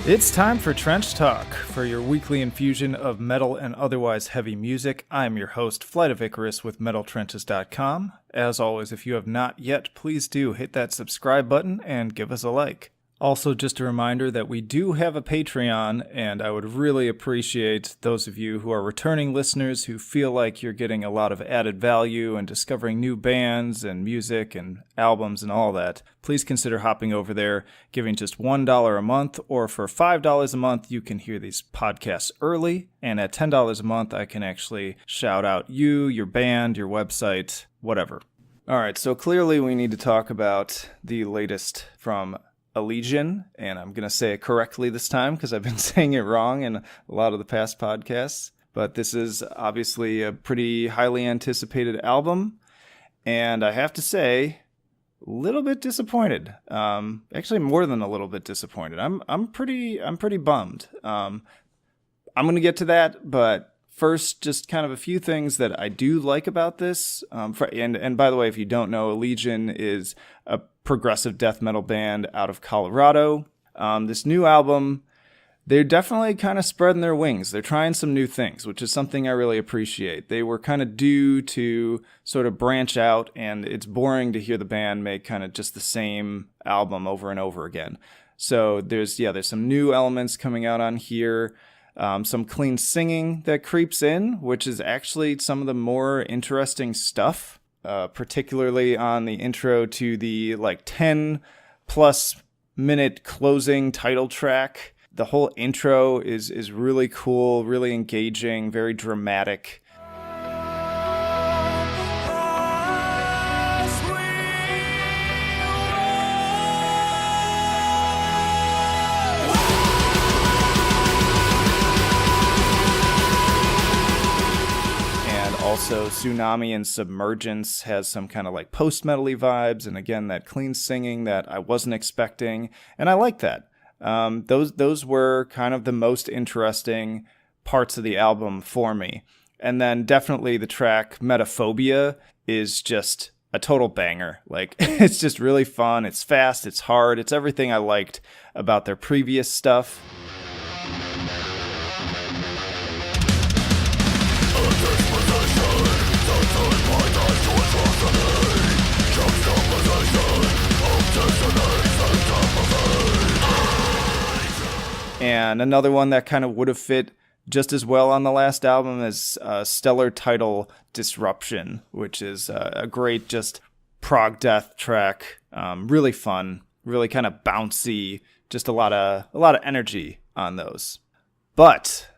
It's time for Trench Talk, for your weekly infusion of metal and otherwise heavy music. I'm your host, Flight of Icarus with MetalTrenches.com. As always, if you have not yet, please do hit that subscribe button and give us a like. Also, just a reminder that we do have a Patreon, and I would really appreciate those of you who are returning listeners who feel like you're getting a lot of added value and discovering new bands and music and albums and all that. Please consider hopping over there, giving just $1 a month, or for $5 a month, you can hear these podcasts early, and at $10 a month, I can actually shout out you, your band, your website, whatever. All right, so clearly we need to talk about the latest from Allegaeon, and I'm going to say it correctly this time because I've been saying it wrong in a lot of the past podcasts. But this is obviously a pretty highly anticipated album, and I have to say, a little bit disappointed. Actually, more than a little bit disappointed. I'm pretty bummed. I'm going to get to that, but first, just kind of a few things that I do like about this. And by the way, if you don't know, Allegaeon is a progressive death metal band out of Colorado. This new album, they're definitely kind of spreading their wings. They're trying some new things, which is something I really appreciate. They were kind of due to sort of branch out, and it's boring to hear the band make kind of just the same album over and over again. So there's some new elements coming out on here. Some clean singing that creeps in, which is actually some of the more interesting stuff, particularly on the intro to the 10 plus minute closing title track. The whole intro is really cool, really engaging, very dramatic. Also, Tsunami and Submergence has some kind of post-metal-y vibes, and again, that clean singing that I wasn't expecting, and I like that. Those were kind of the most interesting parts of the album for me. And then definitely the track Metaphobia is just a total banger. It's just really fun, it's fast, it's hard, it's everything I liked about their previous stuff. And another one that kind of would have fit just as well on the last album is Stellar Title Disruption, which is a great just prog death track. Really fun, really kind of bouncy, just a lot of energy on those. But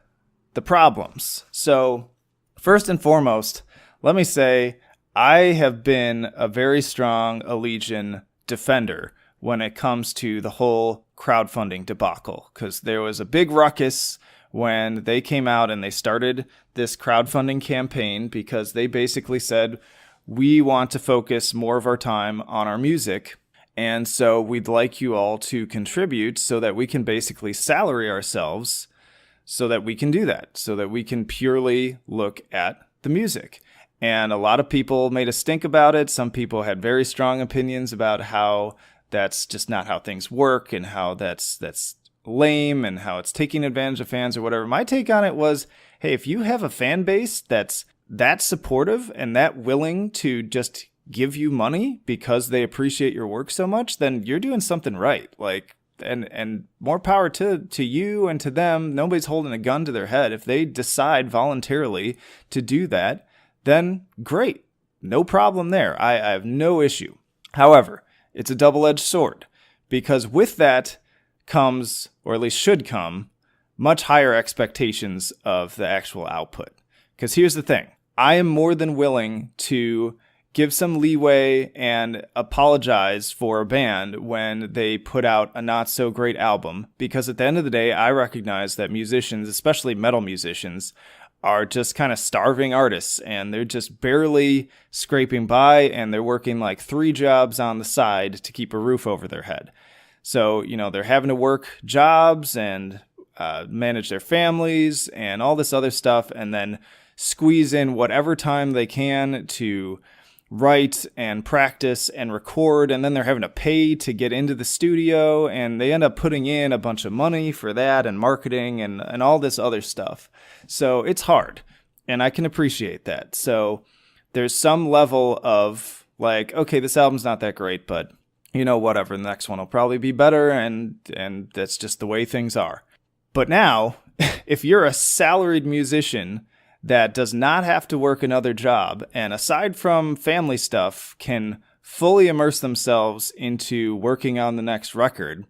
the problems. So first and foremost, let me say I have been a very strong Allegaeon defender when it comes to the whole crowdfunding debacle, because there was a big ruckus when they came out and they started this crowdfunding campaign because they basically said, we want to focus more of our time on our music, and so we'd like you all to contribute so that we can basically salary ourselves so that we can do that, so that we can purely look at the music. And a lot of people made a stink about it. Some people had very strong opinions about how that's just not how things work and how that's lame and how it's taking advantage of fans or whatever. My take on it was, hey, if you have a fan base that's that supportive and that willing to just give you money because they appreciate your work so much, then you're doing something right. And more power to you and to them. Nobody's holding a gun to their head. If they decide voluntarily to do that, then great. No problem there. I have no issue. However, it's a double-edged sword, because with that comes, or at least should come, much higher expectations of the actual output. Because here's the thing. I am more than willing to give some leeway and apologize for a band when they put out a not-so-great album, because at the end of the day, I recognize that musicians, especially metal musicians, are just kind of starving artists, and they're just barely scraping by, and they're working 3 jobs on the side to keep a roof over their head. So, they're having to work jobs and manage their families and all this other stuff, and then squeeze in whatever time they can to write and practice and record, and then they're having to pay to get into the studio, and they end up putting in a bunch of money for that and marketing and all this other stuff. So it's hard, and I can appreciate that. So there's some level of like, okay, this album's not that great, but whatever, the next one will probably be better, and that's just the way things are. But now, if you're a salaried musician that does not have to work another job, and aside from family stuff, can fully immerse themselves into working on the next record,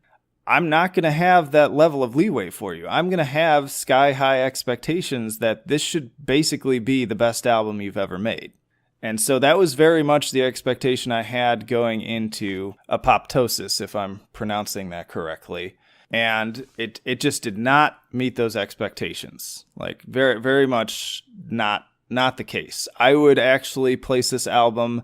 I'm not going to have that level of leeway for you. I'm going to have sky-high expectations that this should basically be the best album you've ever made. And so that was very much the expectation I had going into Aptopsis, if I'm pronouncing that correctly. And it just did not meet those expectations. Like, very, very much not the case. I would actually place this album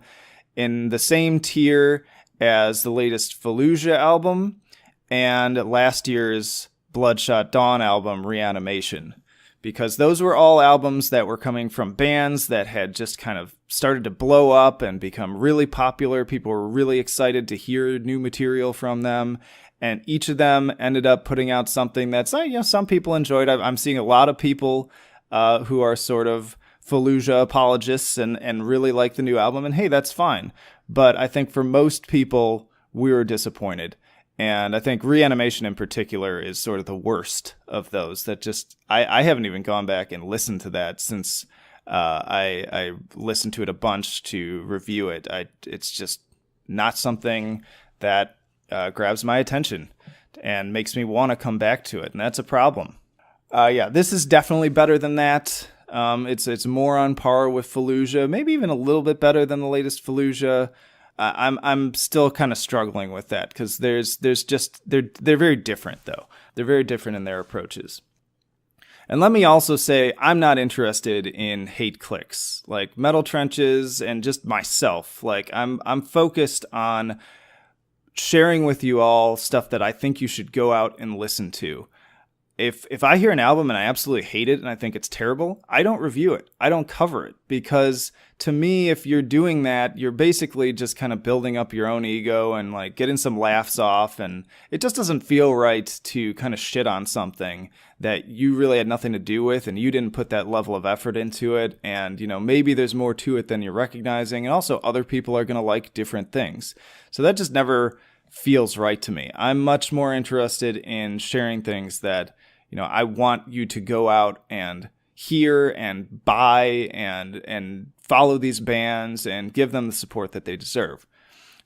in the same tier as the latest Fallujah album and last year's Bloodshot Dawn album, Reanimation. Because those were all albums that were coming from bands that had just kind of started to blow up and become really popular. People were really excited to hear new material from them. And each of them ended up putting out something that's, some people enjoyed. I'm seeing a lot of people who are sort of Fallujah apologists and really like the new album. And hey, that's fine. But I think for most people, we were disappointed. And I think Reanimation in particular is sort of the worst of those that just, I haven't even gone back and listened to that since I listened to it a bunch to review it. It's just not something that grabs my attention and makes me want to come back to it. And that's a problem. This is definitely better than that. It's more on par with Fallujah, maybe even a little bit better than the latest Fallujah. I'm still kind of struggling with that because they're very different though. They're very different in their approaches. And let me also say, I'm not interested in hate clicks like Metal Trenches and just myself. Like I'm focused on sharing with you all stuff that I think you should go out and listen to. If I hear an album and I absolutely hate it and I think it's terrible, I don't review it. I don't cover it because to me, if you're doing that, you're basically just kind of building up your own ego and like getting some laughs off. And it just doesn't feel right to kind of shit on something that you really had nothing to do with and you didn't put that level of effort into it. And, maybe there's more to it than you're recognizing. And also other people are going to like different things. So that just never feels right to me. I'm much more interested in sharing things that, I want you to go out and hear and buy and follow these bands and give them the support that they deserve.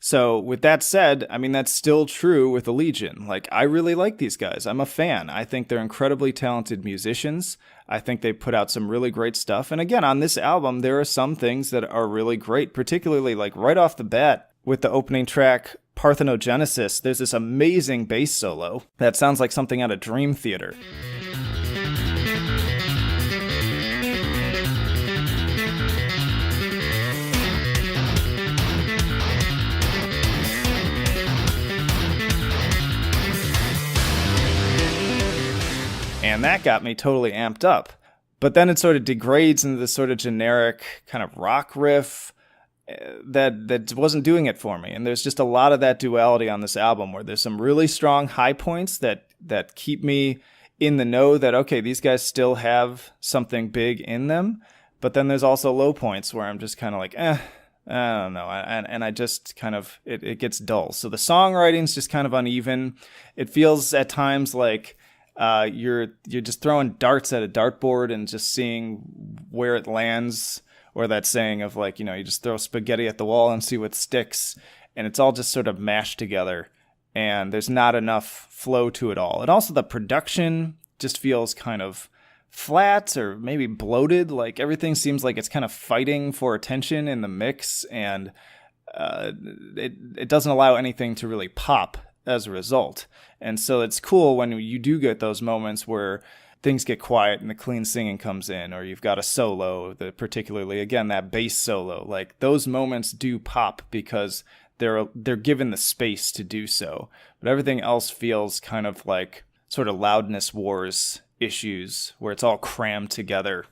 So with that said, that's still true with Allegaeon. Like, I really like these guys. I'm a fan. I think they're incredibly talented musicians. I think they put out some really great stuff. And again, on this album, there are some things that are really great, particularly like right off the bat with the opening track, Parthenogenesis, there's this amazing bass solo that sounds like something out of Dream Theater. And that got me totally amped up. But then it sort of degrades into this sort of generic kind of rock riff that wasn't doing it for me. And there's just a lot of that duality on this album where there's some really strong high points that keep me in the know that, okay, these guys still have something big in them. But then there's also low points where I'm just kind of like, I don't know. And I just kind of, it gets dull. So the songwriting's just kind of uneven. It feels at times like you're just throwing darts at a dartboard and just seeing where it lands. Or that saying of like, you just throw spaghetti at the wall and see what sticks. And it's all just sort of mashed together. And there's not enough flow to it all. And also the production just feels kind of flat or maybe bloated. Like everything seems like it's kind of fighting for attention in the mix. And it doesn't allow anything to really pop as a result. And so it's cool when you do get those moments where things get quiet and the clean singing comes in, or you've got a solo, particularly, again, that bass solo. Like, those moments do pop because they're given the space to do so. But everything else feels kind of like sort of loudness wars issues, where it's all crammed together.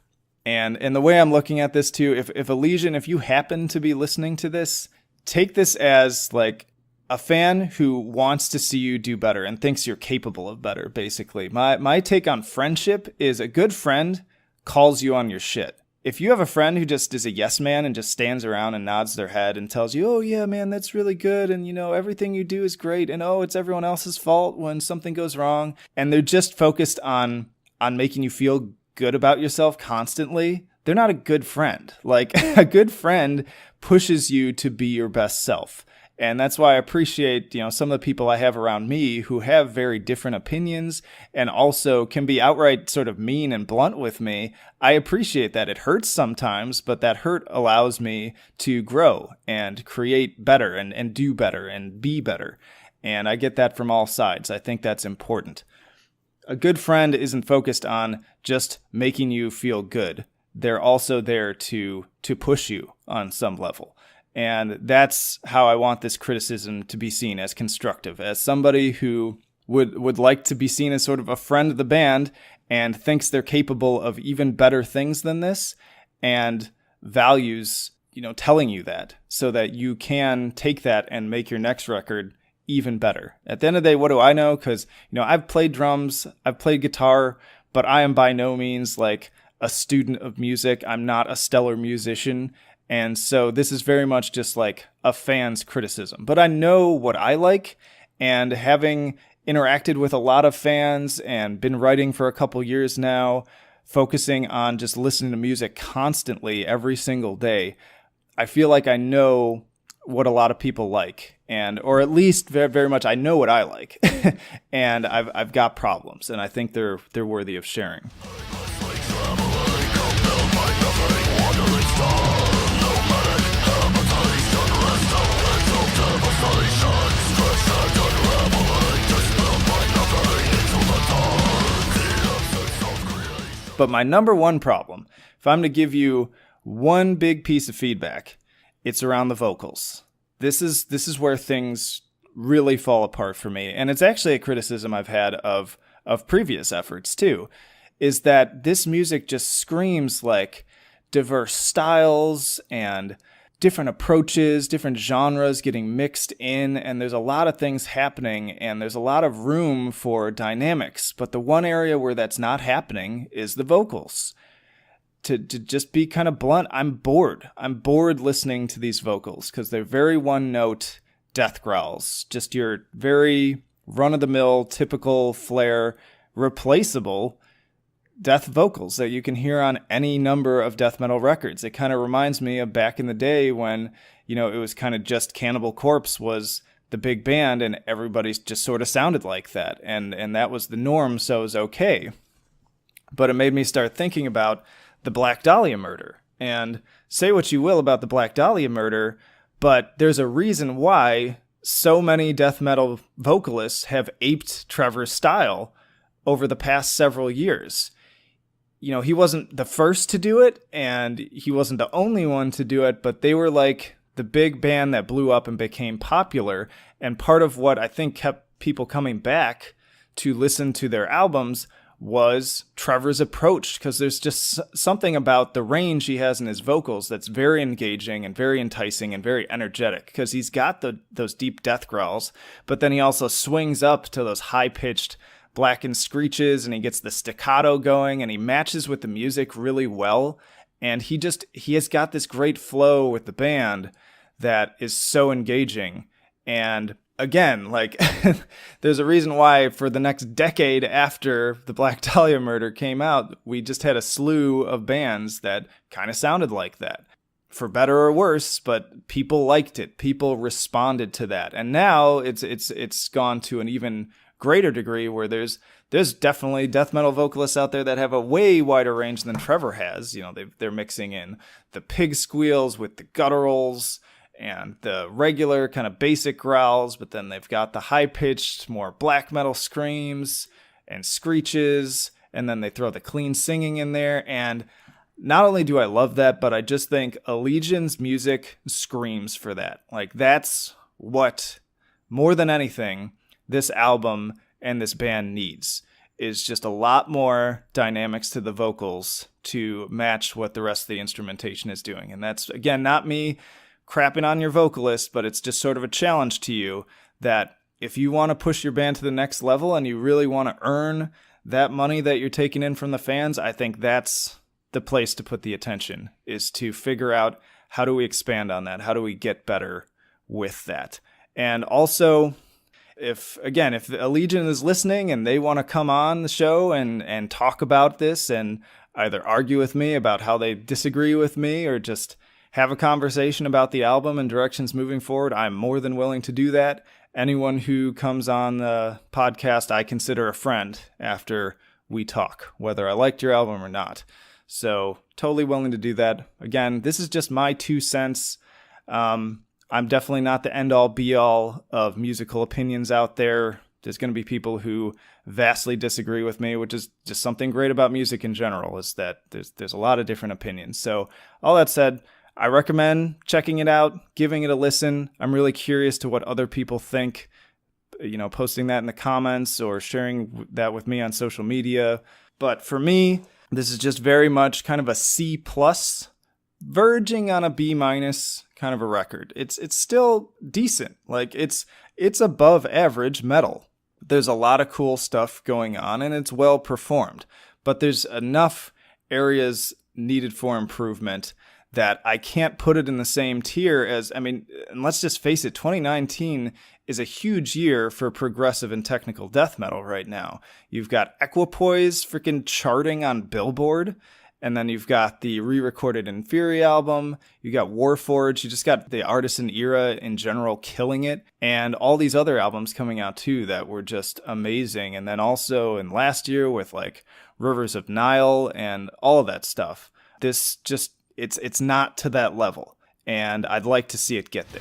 And the way I'm looking at this too, if Allegaeon, if you happen to be listening to this, take this as like a fan who wants to see you do better and thinks you're capable of better, basically. My take on friendship is a good friend calls you on your shit. If you have a friend who just is a yes man and just stands around and nods their head and tells you, oh yeah, man, that's really good. And everything you do is great. And oh, it's everyone else's fault when something goes wrong. And they're just focused on making you feel good about yourself constantly. They're not a good friend. Like a good friend pushes you to be your best self. And that's why I appreciate, some of the people I have around me who have very different opinions and also can be outright sort of mean and blunt with me. I appreciate that. It hurts sometimes, but that hurt allows me to grow and create better and do better and be better. And I get that from all sides. I think that's important. A good friend isn't focused on just making you feel good. They're also there to push you on some level. And that's how I want this criticism to be seen, as constructive, as somebody who would like to be seen as sort of a friend of the band and thinks they're capable of even better things than this and values, telling you that so that you can take that and make your next record even better. At the end of the day, what do I know? Because, I've played drums, I've played guitar, but I am by no means like a student of music. I'm not a stellar musician. And so this is very much just like a fan's criticism. But I know what I like, and having interacted with a lot of fans and been writing for a couple years now, focusing on just listening to music constantly every single day, I feel like I know what a lot of people like, or at least very, very much I know what I like. And I've got problems, and I think they're worthy of sharing. But my number one problem, if I'm to give you one big piece of feedback, it's around the vocals. This is where things really fall apart for me. And it's actually a criticism I've had of previous efforts too, is that this music just screams like diverse styles and different approaches, different genres getting mixed in, and there's a lot of things happening, and there's a lot of room for dynamics. But the one area where that's not happening is the vocals. To just be kind of blunt, I'm bored. I'm bored listening to these vocals because they're very one-note death growls. Just your very run-of-the-mill, typical Flair, replaceable death vocals that you can hear on any number of death metal records. It kind of reminds me of back in the day when, it was kind of just Cannibal Corpse was the big band and everybody just sort of sounded like that. And that was the norm, so it was okay. But it made me start thinking about the Black Dahlia murder. And say what you will about the Black Dahlia murder, but there's a reason why so many death metal vocalists have aped Trevor's style over the past several years. He wasn't the first to do it, and he wasn't the only one to do it, but they were like the big band that blew up and became popular. And part of what I think kept people coming back to listen to their albums was Trevor's approach, because there's just something about the range he has in his vocals that's very engaging and very enticing and very energetic, because he's got those deep death growls, but then he also swings up to those high-pitched blackened screeches, and he gets the staccato going, and he matches with the music really well. And he has got this great flow with the band that is so engaging. And again, like there's a reason why for the next decade after the Black Dahlia murder came out, we just had a slew of bands that kind of sounded like that, for better or worse, but people liked it. People responded to that. And now it's gone to an even greater degree where there's definitely death metal vocalists out there that have a way wider range than Trevor has. They're mixing in the pig squeals with the gutturals and the regular kind of basic growls, but then they've got the high-pitched, more black metal screams and screeches, and then they throw the clean singing in there. And not only do I love that, but I just think Allegaeon's music screams for that. Like, that's what, more than anything, this album and this band needs. is just a lot more dynamics to the vocals to match what the rest of the instrumentation is doing. And that's, again, not me crapping on your vocalist, but it's just sort of a challenge to you that if you want to push your band to the next level and you really want to earn that money that you're taking in from the fans, I think that's the place to put the attention, is to figure out how do we expand on that? How do we get better with that? And also, if Allegaeon is listening and they want to come on the show and talk about this and either argue with me about how they disagree with me or just have a conversation about the album and directions moving forward, I'm more than willing to do that. Anyone who comes on the podcast, I consider a friend after we talk, whether I liked your album or not. So totally willing to do that. Again, this is just my 2 cents. I'm definitely not the end-all, be-all of musical opinions out there. There's going to be people who vastly disagree with me, which is just something great about music in general, is that there's a lot of different opinions. So all that said, I recommend checking it out, giving it a listen. I'm really curious to what other people think, posting that in the comments or sharing that with me on social media. But for me, this is just very much kind of a C+, verging on a B- kind of a record. It's still decent. Like it's above average metal. There's a lot of cool stuff going on and it's well performed, but there's enough areas needed for improvement that I can't put it in the same tier as, and let's just face it, 2019 is a huge year for progressive and technical death metal right now. You've got Equipoise freaking charting on Billboard, and then you've got the re-recorded Inferi album, you got Warforged, you just got the Artisan Era in general killing it, and all these other albums coming out too that were just amazing. And then also in last year with like Rivers of Nile and all of that stuff. This just, it's not to that level, and I'd like to see it get there.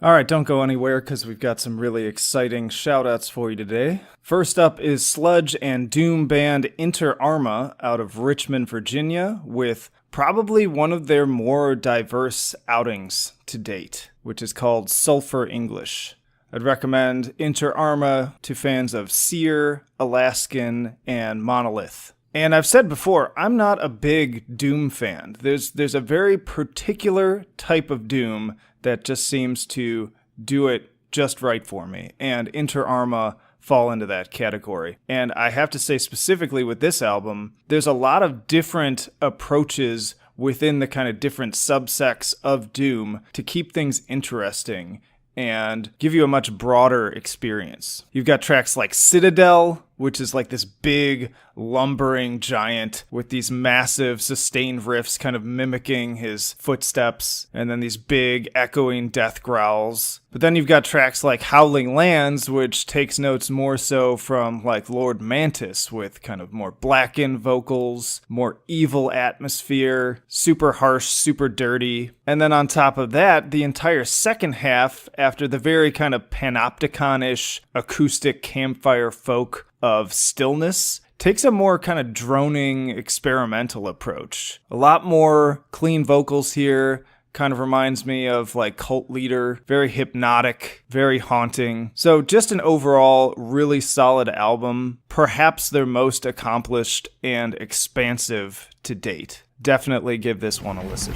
All right, don't go anywhere because we've got some really exciting shoutouts for you today. First up is sludge and doom band Arma out of Richmond, Virginia, with probably one of their more diverse outings to date, which is called Sulphur English. I'd recommend Arma to fans of Seer, Alaskan, and Monolith. And I've said before, I'm not a big Doom fan. There's a very particular type of Doom that just seems to do it just right for me. And Arma fall into that category. And I have to say specifically with this album, there's a lot of different approaches within the kind of different subsects of Doom to keep things interesting and give you a much broader experience. You've got tracks like Citadel, which is like this big, lumbering giant with these massive sustained riffs kind of mimicking his footsteps, and then these big, echoing death growls. But then you've got tracks like Howling Lands, which takes notes more so from like Lord Mantis, with kind of more blackened vocals, more evil atmosphere, super harsh, super dirty. And then on top of that, the entire second half, after the very kind of panopticon-ish acoustic campfire folk of Stillness, takes a more kind of droning experimental approach. A lot more clean vocals here. Kind of reminds me of like Cult Leader. Very hypnotic, very haunting. So just an overall really solid album. Perhaps their most accomplished and expansive to date. Definitely give this one a listen.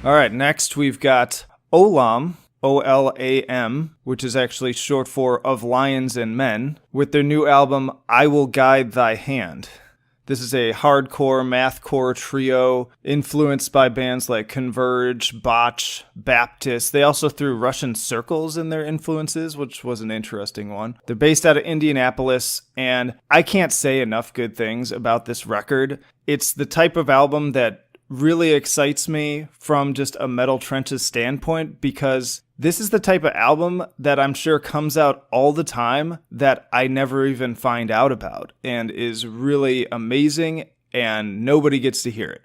All right, next we've got Olam, O-L-A-M, which is actually short for Of Lions and Men, with their new album, I Will Guide Thy Hand. This is a hardcore, mathcore trio influenced by bands like Converge, Botch, Baptist. They also threw Russian Circles in their influences, which was an interesting one. They're based out of Indianapolis, and I can't say enough good things about this record. It's the type of album that really excites me from just a Metal Trenches standpoint, because this is the type of album that I'm sure comes out all the time that I never even find out about and is really amazing and nobody gets to hear it.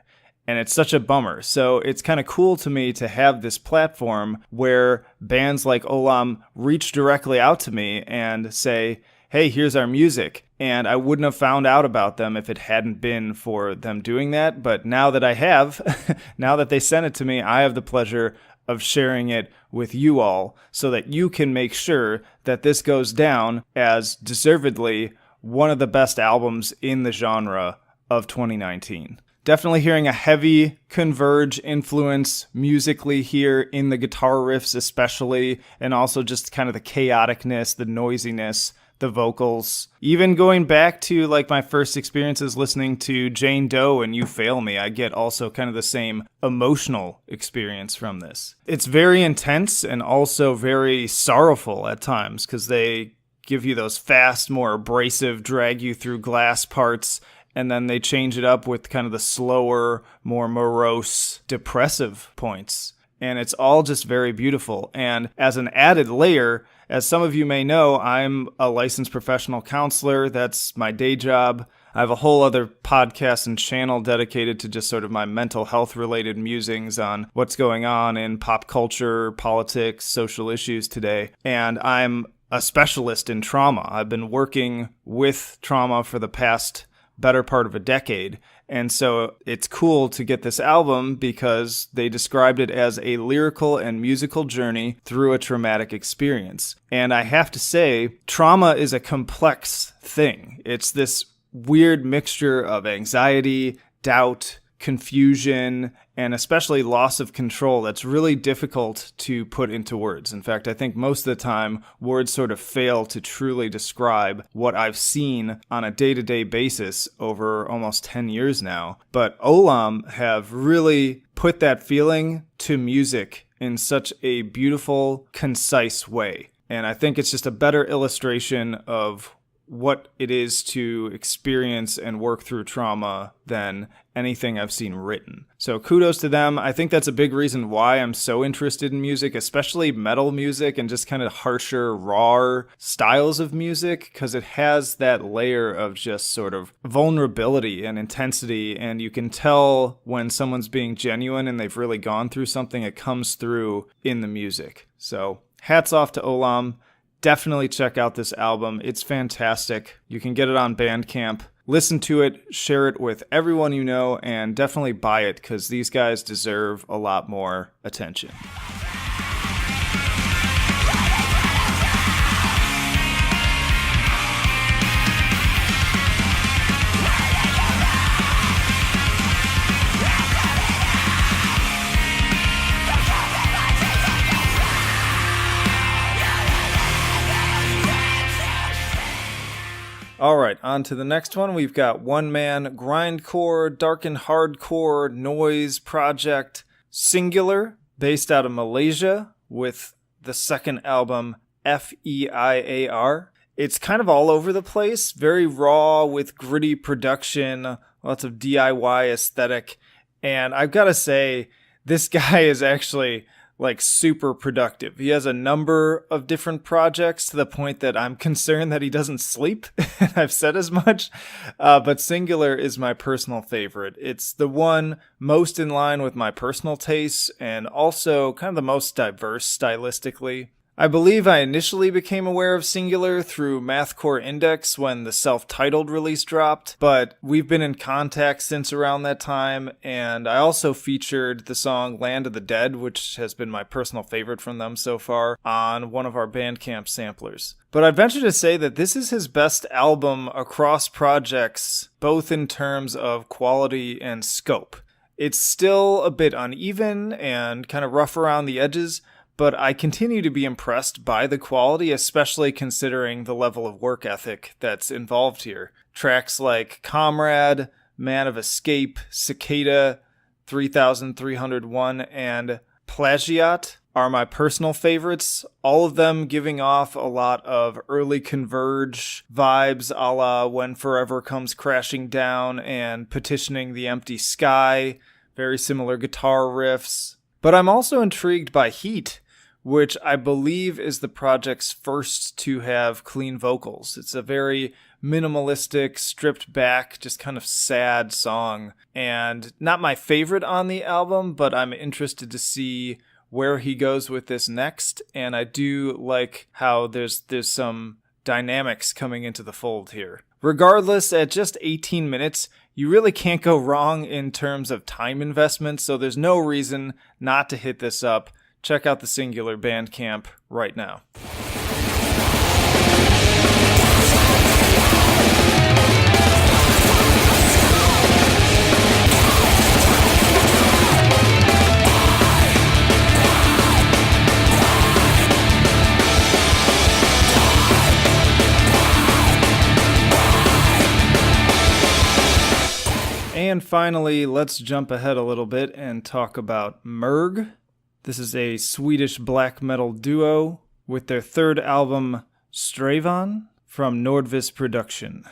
And it's such a bummer. So it's kind of cool to me to have this platform where bands like Olam reach directly out to me and say, hey, here's our music. And I wouldn't have found out about them if it hadn't been for them doing that. But now that I have, now that they sent it to me, I have the pleasure of sharing it with you all so that you can make sure that this goes down as deservedly one of the best albums in the genre of 2019. Definitely hearing a heavy Converge influence musically here in the guitar riffs especially, and also just kind of the chaoticness, the noisiness, the vocals. Even going back to like my first experiences listening to Jane Doe and You Fail Me, I get also kind of the same emotional experience from this. It's very intense and also very sorrowful at times because they give you those fast, more abrasive, drag you through glass parts, and then they change it up with kind of the slower, more morose, depressive points. And it's all just very beautiful. And as an added layer, as some of you may know, I'm a licensed professional counselor. That's my day job. I have a whole other podcast and channel dedicated to just sort of my mental health related musings on what's going on in pop culture, politics, social issues today. And I'm a specialist in trauma. I've been working with trauma for the past better part of a decade. And so it's cool to get this album because they described it as a lyrical and musical journey through a traumatic experience. And I have to say, trauma is a complex thing. It's this weird mixture of anxiety, doubt, confusion, and especially loss of control that's really difficult to put into words. In fact, I think most of the time, words sort of fail to truly describe what I've seen on a day-to-day basis over almost 10 years now. But Olam have really put that feeling to music in such a beautiful, concise way. And I think it's just a better illustration of what it is to experience and work through trauma than anything I've seen written. So kudos to them. I think that's a big reason why I'm so interested in music, especially metal music and just kind of harsher, raw styles of music, because it has that layer of just sort of vulnerability and intensity, and you can tell when someone's being genuine and they've really gone through something. It comes through in the music. So hats off to Olam. Definitely check out this album. It's fantastic. You can get it on Bandcamp. Listen to it, share it with everyone you know, and definitely buy it because these guys deserve a lot more attention. All right, on to the next one. We've got one-man grindcore, dark and hardcore noise project Singular, based out of Malaysia, with the second album FEIAR. It's kind of all over the place, very raw with gritty production, lots of DIY aesthetic, and I've got to say, this guy is actually like super productive. He has a number of different projects to the point that I'm concerned that he doesn't sleep. I've said as much, but Singular is my personal favorite. It's the one most in line with my personal tastes and also kind of the most diverse stylistically. I believe I initially became aware of Singular through Mathcore Index when the self-titled release dropped, but we've been in contact since around that time, and I also featured the song Land of the Dead, which has been my personal favorite from them so far, on one of our Bandcamp samplers. But I'd venture to say that this is his best album across projects, both in terms of quality and scope. It's still a bit uneven and kind of rough around the edges, but I continue to be impressed by the quality, especially considering the level of work ethic that's involved here. Tracks like Comrade, Man of Escape, Cicada, 3301, and Plagiat are my personal favorites, all of them giving off a lot of early Converge vibes a la When Forever Comes Crashing Down and Petitioning the Empty Sky, very similar guitar riffs. But I'm also intrigued by Heat, which I believe is the project's first to have clean vocals. It's a very minimalistic, stripped back, just kind of sad song, and not my favorite on the album, but I'm interested to see where he goes with this next, and I do like how there's some dynamics coming into the fold here. Regardless, at just 18 minutes, you really can't go wrong in terms of time investment, so there's no reason not to hit this up. Check out the Singular Bandcamp right now. And finally, let's jump ahead a little bit and talk about Murg. This is a Swedish black metal duo with their third album, Strävan, from Nordvis Production.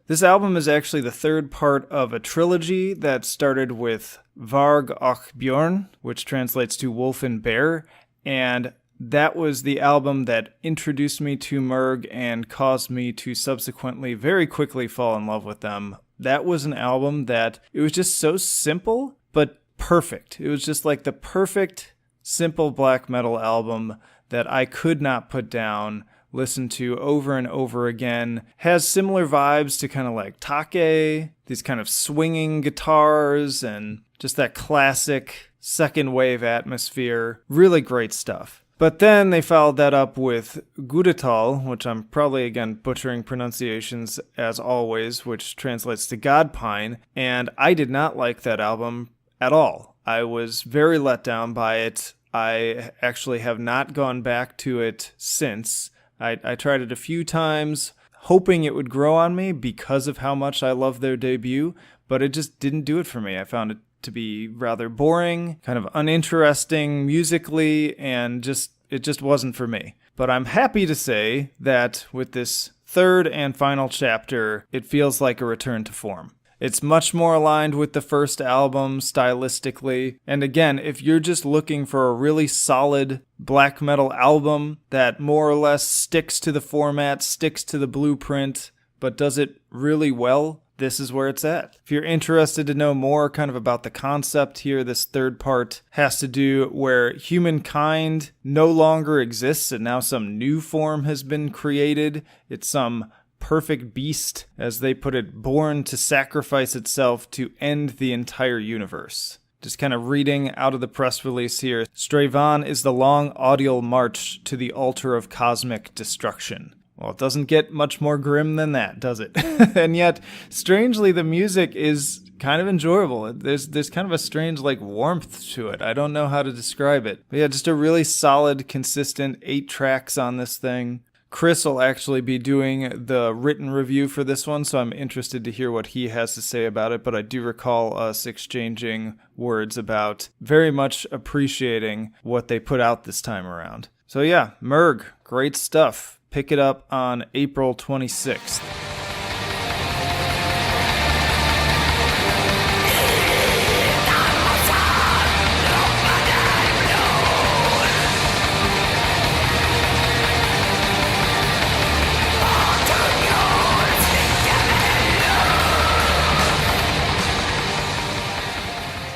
This album is actually the third part of a trilogy that started with Varg och Björn, which translates to Wolf and Bear, and that was the album that introduced me to Merg and caused me to subsequently very quickly fall in love with them. That was an album that, it was just so simple, but perfect. It was just like the perfect, simple black metal album that I could not put down, listen to over and over again. Has similar vibes to kind of like Take, these kind of swinging guitars, and just that classic second wave atmosphere. Really great stuff. But then they followed that up with Gudetal, which I'm probably, again, butchering pronunciations as always, which translates to God Pine, and I did not like that album at all. I was very let down by it. I actually have not gone back to it since. I tried it a few times, hoping it would grow on me because of how much I love their debut, but it just didn't do it for me. I found it to be rather boring, kind of uninteresting musically, and it just wasn't for me. But I'm happy to say that with this third and final chapter, it feels like a return to form. It's much more aligned with the first album stylistically, and again, if you're just looking for a really solid black metal album that more or less sticks to the format, sticks to the blueprint, but does it really well, this is where it's at. If you're interested to know more kind of about the concept here, this third part has to do where humankind no longer exists and now some new form has been created. It's some perfect beast, as they put it, born to sacrifice itself to end the entire universe. Just kind of reading out of the press release here, Strävan is the long audial march to the altar of cosmic destruction. Well, it doesn't get much more grim than that, does it? And yet, strangely, the music is kind of enjoyable. There's kind of a strange, like, warmth to it. I don't know how to describe it. But yeah, just a really solid, consistent 8 tracks on this thing. Chris will actually be doing the written review for this one, so I'm interested to hear what he has to say about it, but I do recall us exchanging words about very much appreciating what they put out this time around. So yeah, Merg, great stuff. Pick it up on April 26th.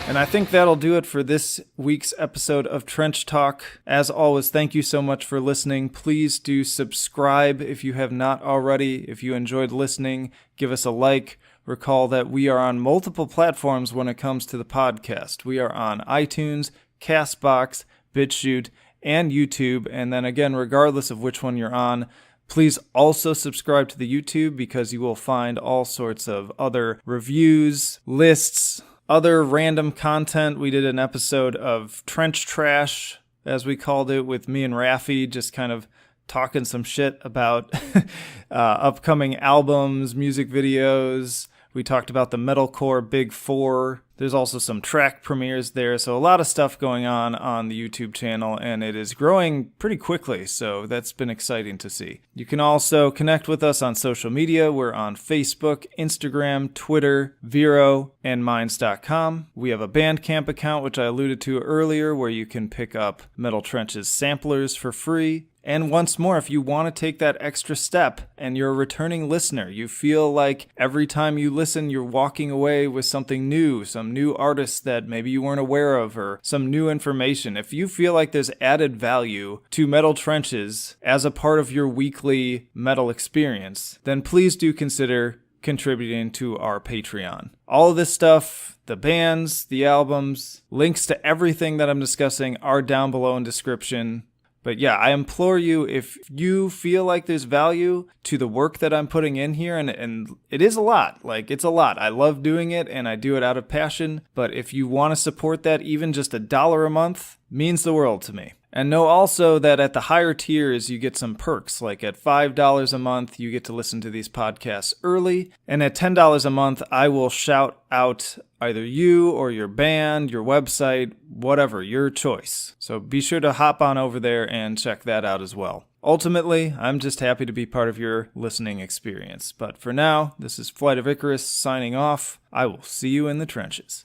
And I think that'll do it for this week's episode of Trench Talk. As always, thank you so much for listening. Please do subscribe if you have not already. If you enjoyed listening, give us a like. Recall that we are on multiple platforms when it comes to the podcast. We are on iTunes, CastBox, BitChute, and YouTube. And then again, regardless of which one you're on, please also subscribe to the YouTube because you will find all sorts of other reviews, lists, other random content. We did an episode of Trench Trash, as we called it, with me and Raffi, just kind of talking some shit about upcoming albums, music videos, We talked about the metalcore Big Four. There's also some track premieres there, so a lot of stuff going on the YouTube channel, and it is growing pretty quickly, so that's been exciting to see. You can also connect with us on social media. We're on Facebook, Instagram, Twitter, Vero, and Minds.com. We have a Bandcamp account, which I alluded to earlier, where you can pick up Metal Trenches samplers for free. And once more, if you want to take that extra step and you're a returning listener, you feel like every time you listen, you're walking away with something new, some new artists that maybe you weren't aware of, or some new information. If you feel like there's added value to Metal Trenches as a part of your weekly metal experience, then please do consider contributing to our Patreon. All of this stuff, the bands, the albums, links to everything that I'm discussing are down below in description. But yeah, I implore you, if you feel like there's value to the work that I'm putting in here, and it is a lot, like it's a lot. I love doing it and I do it out of passion, but if you want to support that, even just $1 a month means the world to me. And know also that at the higher tiers, you get some perks. Like at $5 a month, you get to listen to these podcasts early. And at $10 a month, I will shout out either you or your band, your website, whatever, your choice. So be sure to hop on over there and check that out as well. Ultimately, I'm just happy to be part of your listening experience. But for now, this is Flight of Icarus signing off. I will see you in the trenches.